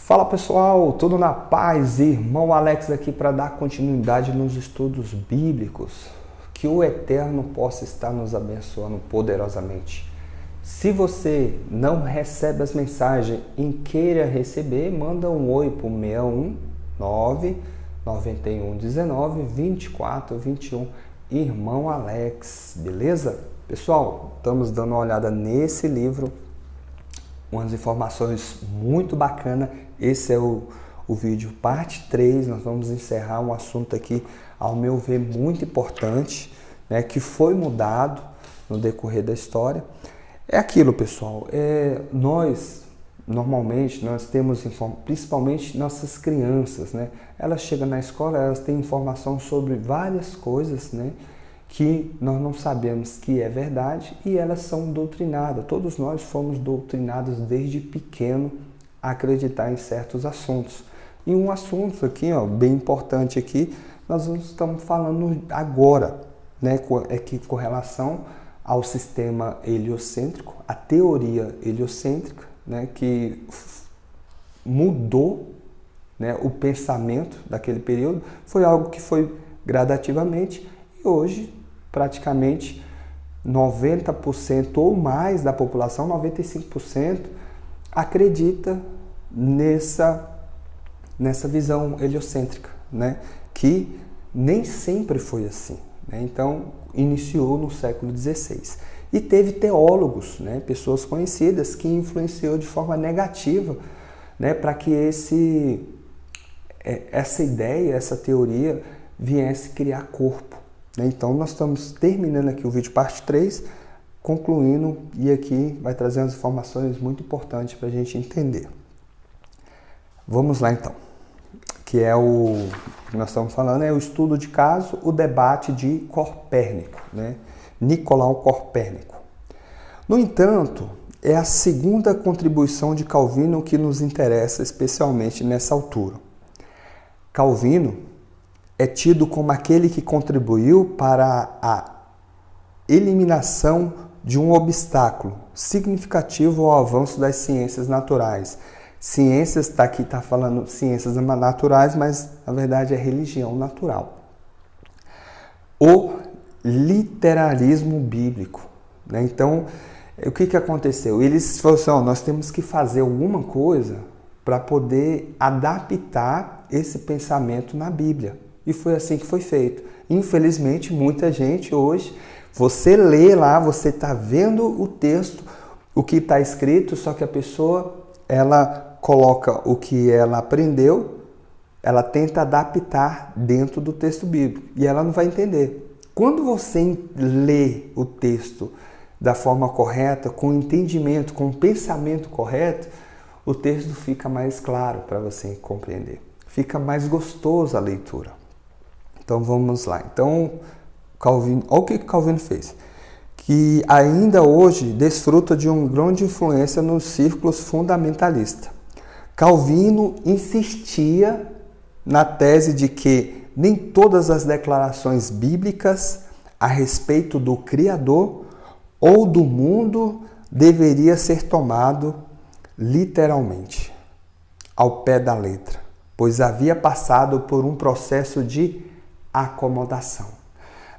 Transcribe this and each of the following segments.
Fala pessoal, tudo na paz? Irmão Alex aqui para dar continuidade nos estudos bíblicos. Que o Eterno possa estar nos abençoando poderosamente. Se você não recebe as mensagens e queira receber, manda um oi para o 619 9119 2421. Irmão Alex, beleza? Pessoal, estamos dando uma olhada nesse livro, umas informações muito bacanas. Esse é o vídeo parte 3, nós vamos encerrar um assunto aqui, ao meu ver, muito importante, né, que foi mudado no decorrer da história. É aquilo, pessoal, normalmente nós temos, principalmente nossas crianças, né, elas chegam na escola, elas têm informação sobre várias coisas, né, que nós não sabemos que é verdade e elas são doutrinadas. Todos nós fomos doutrinados desde pequeno a acreditar em certos assuntos. E um assunto aqui, bem importante aqui, nós estamos falando agora, né, com relação ao sistema heliocêntrico, a teoria heliocêntrica, né, que mudou, né, o pensamento daquele período. Foi algo que foi gradativamente e hoje praticamente 90% ou mais da população, 95%, acredita nessa visão heliocêntrica, né? Que nem sempre foi assim, né? Então, iniciou no século XVI. E teve teólogos, né? Pessoas conhecidas que influenciou de forma negativa, né? Para que essa ideia, essa teoria viesse criar corpo. Então, nós estamos terminando aqui o vídeo parte 3, concluindo, e aqui vai trazer umas informações muito importantes para a gente entender. Vamos lá, então. Que é o que nós estamos falando, é o estudo de caso, o debate de Copérnico, né? Nicolau Copérnico. No entanto, é a segunda contribuição de Calvino que nos interessa especialmente nessa altura. Calvino é tido como aquele que contribuiu para a eliminação de um obstáculo significativo ao avanço das ciências naturais. Ciências, aqui está falando ciências naturais, mas na verdade é religião natural. O literalismo bíblico, né? Então, o que aconteceu? Eles falaram assim, nós temos que fazer alguma coisa para poder adaptar esse pensamento na Bíblia. E foi assim que foi feito. Infelizmente, muita gente hoje, você lê lá, você está vendo o texto, o que está escrito, só que a pessoa, ela coloca o que ela aprendeu, ela tenta adaptar dentro do texto bíblico e ela não vai entender. Quando você lê o texto da forma correta, com entendimento, com pensamento correto, o texto fica mais claro para você compreender. Fica mais gostoso a leitura. Então vamos lá. Então, Calvino, olha o que Calvino fez. Que ainda hoje desfruta de uma grande influência nos círculos fundamentalistas. Calvino insistia na tese de que nem todas as declarações bíblicas a respeito do Criador ou do mundo deveria ser tomado literalmente, ao pé da letra, pois havia passado por um processo de acomodação.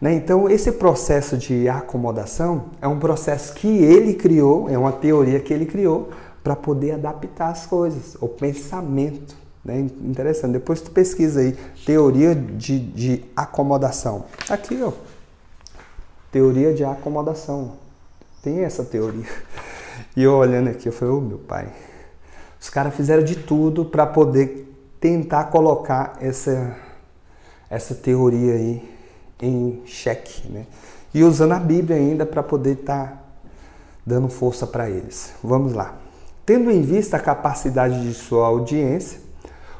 Então, esse processo de acomodação é um processo que ele criou, é uma teoria que ele criou para poder adaptar as coisas, o pensamento. Né? Interessante, depois tu pesquisa aí, teoria de acomodação. Aqui, teoria de acomodação. Tem essa teoria. E eu olhando aqui, eu falei, meu pai, os caras fizeram de tudo para poder tentar colocar essa teoria aí em xeque, né? E usando a Bíblia ainda para poder estar dando força para eles. Vamos lá. Tendo em vista a capacidade de sua audiência,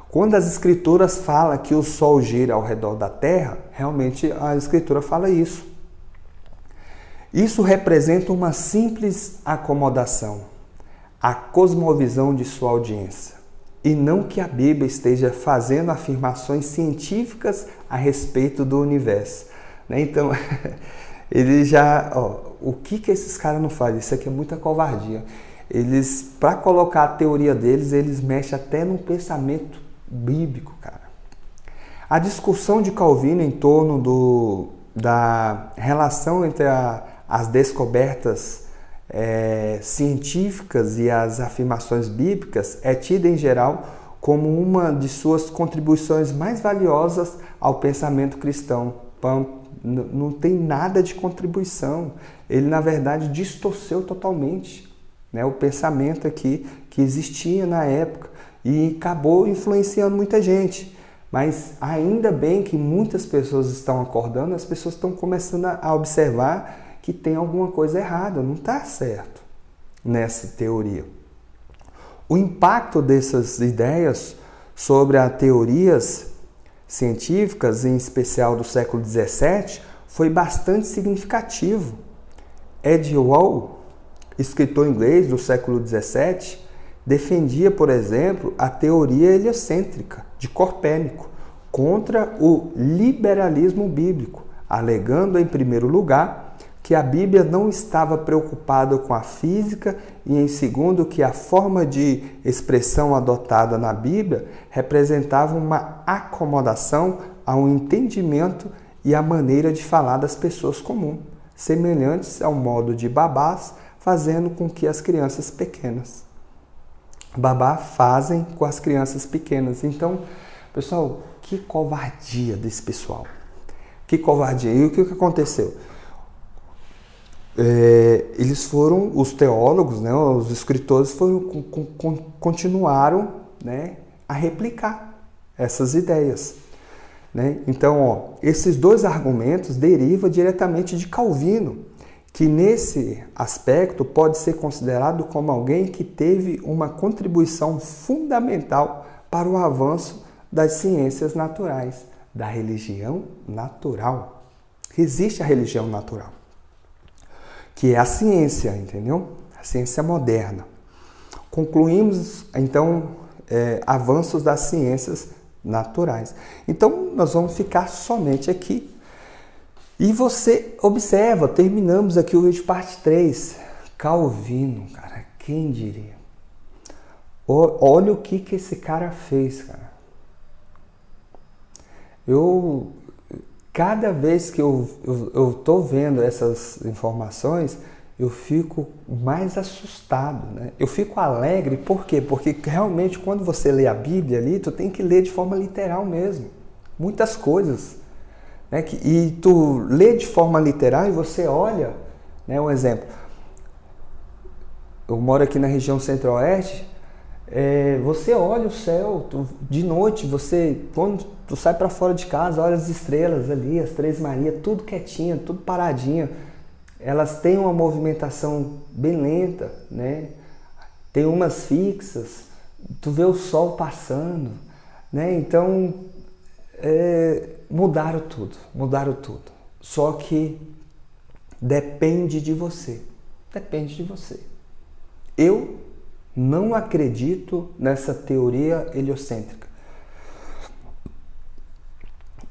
quando as escrituras falam que o Sol gira ao redor da Terra, realmente a escritura fala isso. Isso representa uma simples acomodação, a cosmovisão de sua audiência. E não que a Bíblia esteja fazendo afirmações científicas a respeito do universo. Então, ele já... o que esses caras não fazem? Isso aqui é muita covardia. eles, para colocar a teoria deles, eles mexem até no pensamento bíblico, cara. A discussão de Calvino em torno da relação entre as descobertas científicas e as afirmações bíblicas é tida em geral como uma de suas contribuições mais valiosas ao pensamento cristão. Não tem nada de contribuição. Ele, na verdade, distorceu totalmente, né, o pensamento aqui que existia na época e acabou influenciando muita gente. Mas ainda bem que muitas pessoas estão acordando, as pessoas estão começando a observar que tem alguma coisa errada, não está certo nessa teoria. O impacto dessas ideias sobre as teorias científicas, em especial do século XVII, foi bastante significativo. Ed Wall, escritor inglês do século XVII, defendia, por exemplo, a teoria heliocêntrica de Copérnico contra o liberalismo bíblico, alegando, em primeiro lugar, que a Bíblia não estava preocupada com a física e, em segundo, que a forma de expressão adotada na Bíblia representava uma acomodação ao entendimento e à maneira de falar das pessoas comuns, semelhantes ao modo de babás, fazendo com que as crianças pequenas. Babá fazem com as crianças pequenas. Então, pessoal, que covardia desse pessoal. Que covardia. E o que aconteceu? Eles foram, os teólogos, né, os escritores continuaram, né, a replicar essas ideias. Né? Então, esses dois argumentos derivam diretamente de Calvino, que nesse aspecto pode ser considerado como alguém que teve uma contribuição fundamental para o avanço das ciências naturais, da religião natural. Existe a religião natural, que é a ciência, entendeu? A ciência moderna. Concluímos, então, avanços das ciências naturais. Então, nós vamos ficar somente aqui. E você observa, terminamos aqui o vídeo parte 3. Calvino, cara, quem diria? Olha o que esse cara fez, cara. Cada vez que eu tô vendo essas informações, eu fico mais assustado, né? Eu fico alegre, por quê? Porque realmente quando você lê a Bíblia ali, tu tem que ler de forma literal mesmo. Muitas coisas. Né? E tu lê de forma literal e você olha, né? Um exemplo. Eu moro aqui na região centro-oeste, você olha o céu, de noite, quando tu sai para fora de casa, olha as estrelas ali, as Três Marias, tudo quietinho, tudo paradinho. Elas têm uma movimentação bem lenta, né? Tem umas fixas, tu vê o sol passando, né? Então, mudaram tudo. Só que depende de você. Eu não acredito nessa teoria heliocêntrica.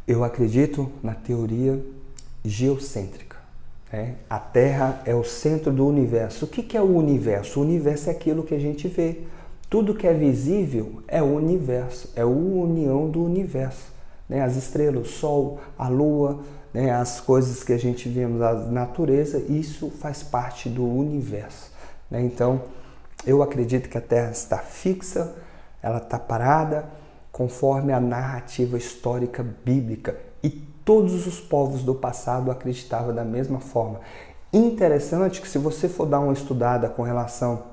Eu acredito na teoria geocêntrica. Né? A Terra é o centro do universo. O que é o universo? O universo é aquilo que a gente vê. Tudo que é visível é o universo, é a união do universo. Né? As estrelas, o Sol, a Lua, né? As coisas que a gente vê na natureza, isso faz parte do universo. Né? Então, eu acredito que a Terra está fixa, ela está parada, conforme a narrativa histórica bíblica. E todos os povos do passado acreditavam da mesma forma. Interessante que se você for dar uma estudada com relação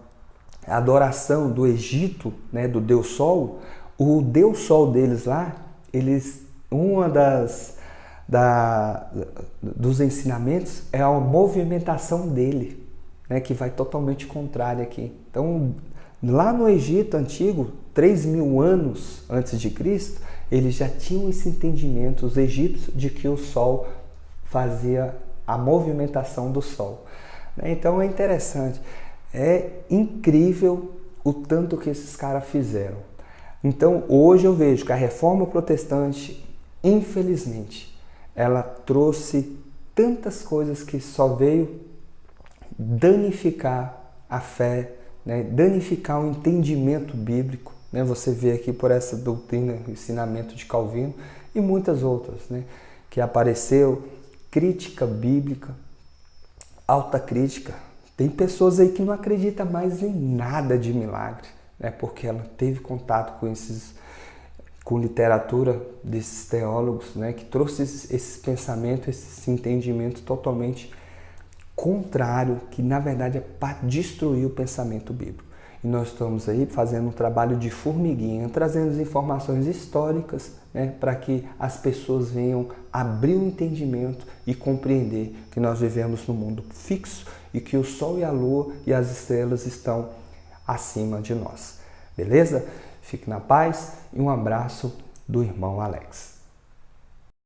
à adoração do Egito, né, do Deus Sol, o Deus Sol deles lá, dos ensinamentos é a movimentação dele, né, que vai totalmente contrária aqui. Então, lá no Egito antigo, 3.000 anos antes de Cristo, eles já tinham esse entendimento, os egípcios, de que o Sol fazia a movimentação do Sol. Então é interessante, é incrível o tanto que esses caras fizeram. Então hoje eu vejo que a Reforma Protestante, infelizmente, ela trouxe tantas coisas que só veio danificar a fé né, danificar o entendimento bíblico, né? Você vê aqui por essa doutrina, ensinamento de Calvino e muitas outras, né, que apareceu, crítica bíblica, alta crítica. Tem pessoas aí que não acreditam mais em nada de milagre, né, porque ela teve contato com literatura desses teólogos, né, que trouxe esse pensamento, esse entendimento totalmente contrário, que na verdade é para destruir o pensamento bíblico. E nós estamos aí fazendo um trabalho de formiguinha, trazendo as informações históricas, né, para que as pessoas venham abrir o entendimento e compreender que nós vivemos num mundo fixo e que o Sol e a Lua e as estrelas estão acima de nós. Beleza? Fique na paz e um abraço do irmão Alex.